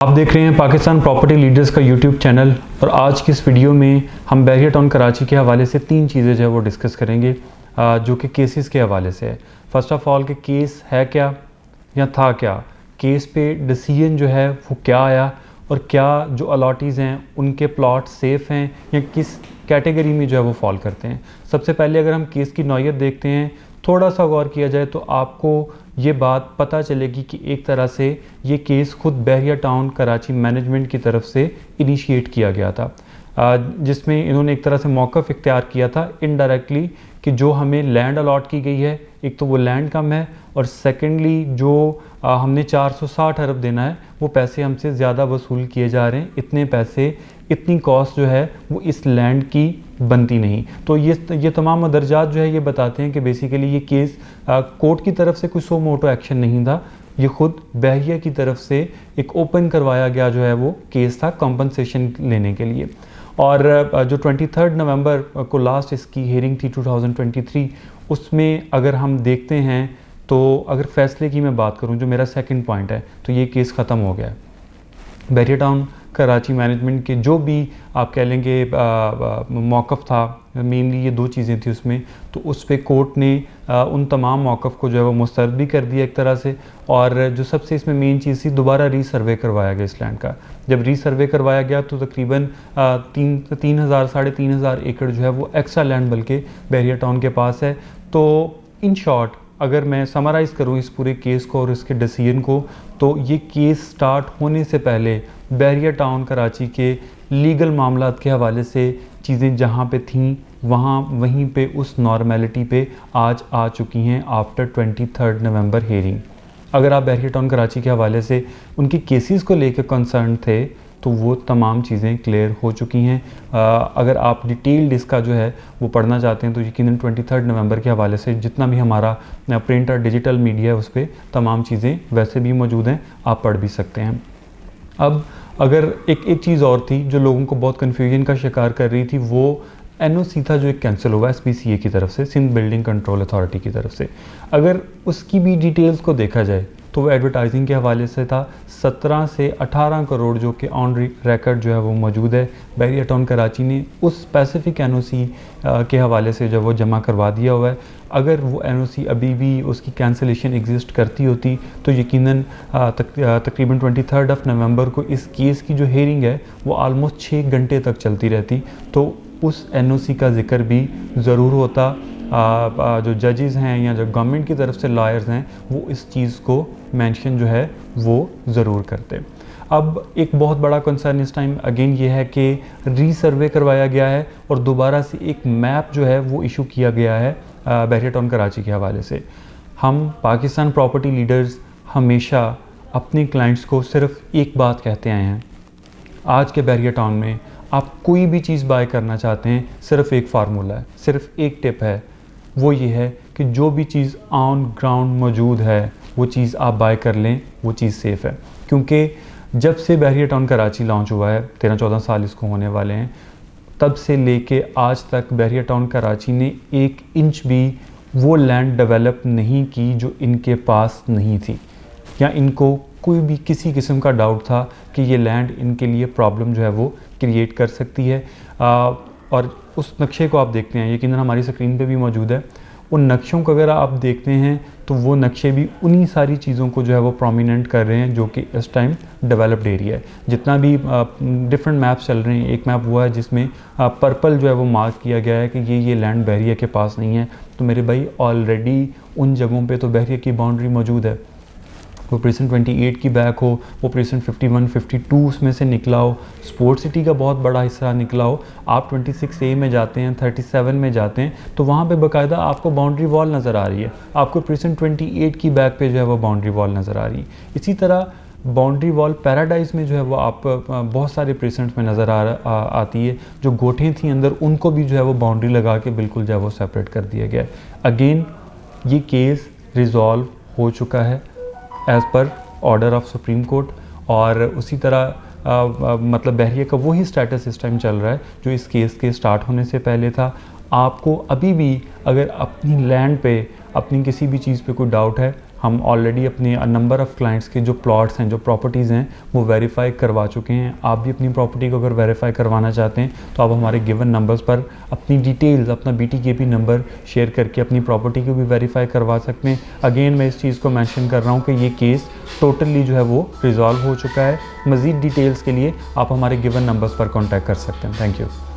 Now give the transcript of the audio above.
आप देख रहे हैं पाकिस्तान प्रॉपर्टी लीडर्स का यूट्यूब चैनल और आज की इस वीडियो में हम बहरिया टाउन कराची के हवाले से 3 चीज़ें जो है वो डिस्कस करेंगे जो कि केसेस के हवाले से है। फर्स्ट ऑफ ऑल कि केस है क्या या था क्या, केस पे डिसीजन जो है वो क्या आया और क्या जो अलॉटीज़ हैं उनके प्लॉट सेफ़ हैं या किस कैटेगरी में जो है वो फॉल करते हैं। सबसे पहले अगर हम केस की नौयत देखते हैं, थोड़ा सा गौर किया जाए तो आपको ये बात पता चलेगी कि एक तरह से ये केस खुद बहरिया टाउन कराची मैनेजमेंट की तरफ से इनिशिएट किया गया था, जिसमें इन्होंने एक तरह से मौक़िफ़ इख्तियार किया था इनडायरेक्टली कि जो हमें लैंड अलॉट की गई है, एक तो वो लैंड कम है और सेकेंडली जो हमने 460 अरब देना है वो पैसे हमसे ज़्यादा वसूल किए जा रहे हैं। इतने पैसे, इतनी कॉस्ट जो है वो इस लैंड की बनती नहीं। तो ये तमाम मदरजात जो है ये बताते हैं कि बेसिकली ये केस कोर्ट की तरफ से कोई सो मोटो एक्शन नहीं था, ये खुद बहरिया की तरफ से एक ओपन करवाया गया जो है वो केस था कंपनसेशन लेने के लिए। और जो 23 नवंबर को लास्ट इसकी हेयरिंग थी 2023, उसमें अगर हम देखते हैं तो अगर फ़ैसले की मैं बात करूं, जो मेरा सेकंड पॉइंट है, तो ये केस ख़त्म हो गया है। बहरिया टाउन कराची मैनेजमेंट के जो भी आप कह लेंगे मौक़िफ़ था, मेनली ये 2 चीज़ें थी उसमें, तो उस पे कोर्ट ने उन तमाम मौक़िफ़ को जो है वो मुस्तरद भी कर दिया एक तरह से। और जो सबसे इसमें मेन चीज़ थी, दोबारा रीसर्वे करवाया गया इस लैंड का। जब रीसर्वे करवाया गया तो तकरीबन 3,000 साढ़े 3,000 एकड़ जो है वो एक्स्ट्रा लैंड बल्कि बहरिया टाउन के पास है। तो इन शॉर्ट अगर मैं समराइज़ करूं इस पूरे केस को और इसके डिसीजन को, तो ये केस स्टार्ट होने से पहले बहरिया टाउन कराची के लीगल मामलात के हवाले से चीज़ें जहां पे थीं वहीं पे उस नॉर्मेलिटी पे आज आ चुकी हैं आफ्टर 23 नवंबर हेयरिंग। अगर आप बहरिया टाउन कराची के हवाले से उनकी केसेस को लेकर कंसर्न थे तो वो तमाम चीज़ें क्लियर हो चुकी हैं। अगर आप डिटेल्ड इसका जो है वो पढ़ना चाहते हैं तो यकीनन 23 नवंबर के हवाले से जितना भी हमारा प्रिंट और डिजिटल मीडिया है उस पर तमाम चीज़ें वैसे भी मौजूद हैं, आप पढ़ भी सकते हैं। अब अगर एक चीज़ और थी जो लोगों को बहुत कन्फ्यूजन का शिकार कर रही थी, वो NOC था जो एक कैंसिल हुआ SPCA की तरफ से, सिंध बिल्डिंग कंट्रोल अथॉरिटी की तरफ से। अगर उसकी भी डिटेल्स को देखा जाए तो वो एडवर्टाइजिंग के हवाले से था। 17 से 18 करोड़ जो कि ऑन रिकॉर्ड जो है वो मौजूद है। बहरिया टाउन कराची ने उस स्पेसिफिक NOC के हवाले से जो वो जमा करवा दिया हुआ है। अगर वो NOC अभी भी उसकी कैंसिलेशन एग्जिस्ट करती होती तो यकीनन तकरीबन 23 नवंबर को इस केस की जो हेयरिंग है वो आलमोस्ट 6 घंटे तक चलती रहती, तो उस NOC का जिक्र भी ज़रूर होता। जो जजेस हैं या जो गवर्नमेंट की तरफ से लॉयर्स हैं वो इस चीज़ को मेंशन जो है वो ज़रूर करते। अब एक बहुत बड़ा कंसर्न इस टाइम अगेन ये है कि रीसर्वे करवाया गया है और दोबारा से एक मैप जो है वो इशू किया गया है बहरिया टाउन कराची के हवाले से। हम पाकिस्तान प्रॉपर्टी लीडर्स हमेशा अपने क्लाइंट्स को सिर्फ एक बात कहते आए हैं, आज के बहरिया टाउन में आप कोई भी चीज़ बाय करना चाहते हैं, सिर्फ एक फार्मूला है, सिर्फ एक टिप है, वो ये है कि जो भी चीज़ ऑन ग्राउंड मौजूद है वो चीज़ आप बाय कर लें, वो चीज़ सेफ़ है। क्योंकि जब से बहरिया टाउन कराची लॉन्च हुआ है, 13-14 साल इसको होने वाले हैं, तब से लेके आज तक बहरिया टाउन कराची ने 1 इंच भी वो लैंड डेवलप नहीं की जो इनके पास नहीं थी, या इनको कोई भी किसी किस्म का डाउट था कि ये लैंड इनके लिए प्रॉब्लम जो है वो क्रिएट कर सकती है। और उस नक्शे को आप देखते हैं, यकीनन हमारी स्क्रीन पे भी मौजूद है। उन नक्शों को अगर आप देखते हैं तो वो नक्शे भी उन्हीं सारी चीज़ों को जो है वो प्रोमिनेंट कर रहे हैं जो कि इस टाइम डेवलप्ड एरिया है। जितना भी डिफरेंट मैप्स चल रहे हैं, एक मैप हुआ है जिसमें पर्पल जो है वो मार्क किया गया है कि ये लैंड बहरिया के पास नहीं है। तो मेरे भाई ऑलरेडी उन जगहों पे तो बहरिया की बाउंड्री मौजूद है। वो प्रीसेंट 28 की बैक हो, वो प्रीसेंट 51, 52 उसमें से निकला हो, स्पोर्ट्स सिटी का बहुत बड़ा हिस्सा निकला हो। आप 26A में जाते हैं, 37 में जाते हैं तो वहाँ पे बाकायदा आपको बाउंड्री वॉल नज़र आ रही है। आपको प्रीसेंट 28 की बैक पे जो है वो बाउंड्री वॉल नज़र आ रही है। इसी तरह बाउंड्री वॉल पैराडाइज में जो है वो आप बहुत सारे प्रीसेंट्स में नज़र आती है। जो गोठें थी अंदर उनको भी जो है वो बाउंड्री लगा के बिल्कुल जो है वो सेपरेट कर दिया गया है। अगेन ये केस रिज़ॉल्व हो चुका है as per order of supreme court, और उसी तरह मतलब बहरिया का वही स्टेटस इस टाइम चल रहा है जो इस केस के स्टार्ट होने से पहले था। आपको अभी भी अगर अपनी लैंड पे अपनी किसी भी चीज़ पे कोई डाउट है, हम ऑलरेडी अपने नंबर ऑफ़ क्लाइंट्स के जो प्लॉट्स हैं, जो प्रॉपर्टीज़ हैं, वो वेरीफाई करवा चुके हैं। आप भी अपनी प्रॉपर्टी को अगर वेरीफाई करवाना चाहते हैं तो आप हमारे गिवन नंबर्स पर अपनी डिटेल्स, अपना BTKP नंबर शेयर करके अपनी प्रॉपर्टी को भी वेरीफाई करवा सकते हैं। अगेन मैं इस चीज़ को मेंशन कर रहा हूँ कि ये केस टोटली जो है वो रिजॉल्व हो चुका है। मज़ीद डिटेल्स के लिए आप हमारे गिवन नंबर्स पर कॉन्टैक्ट कर सकते हैं। Thank you.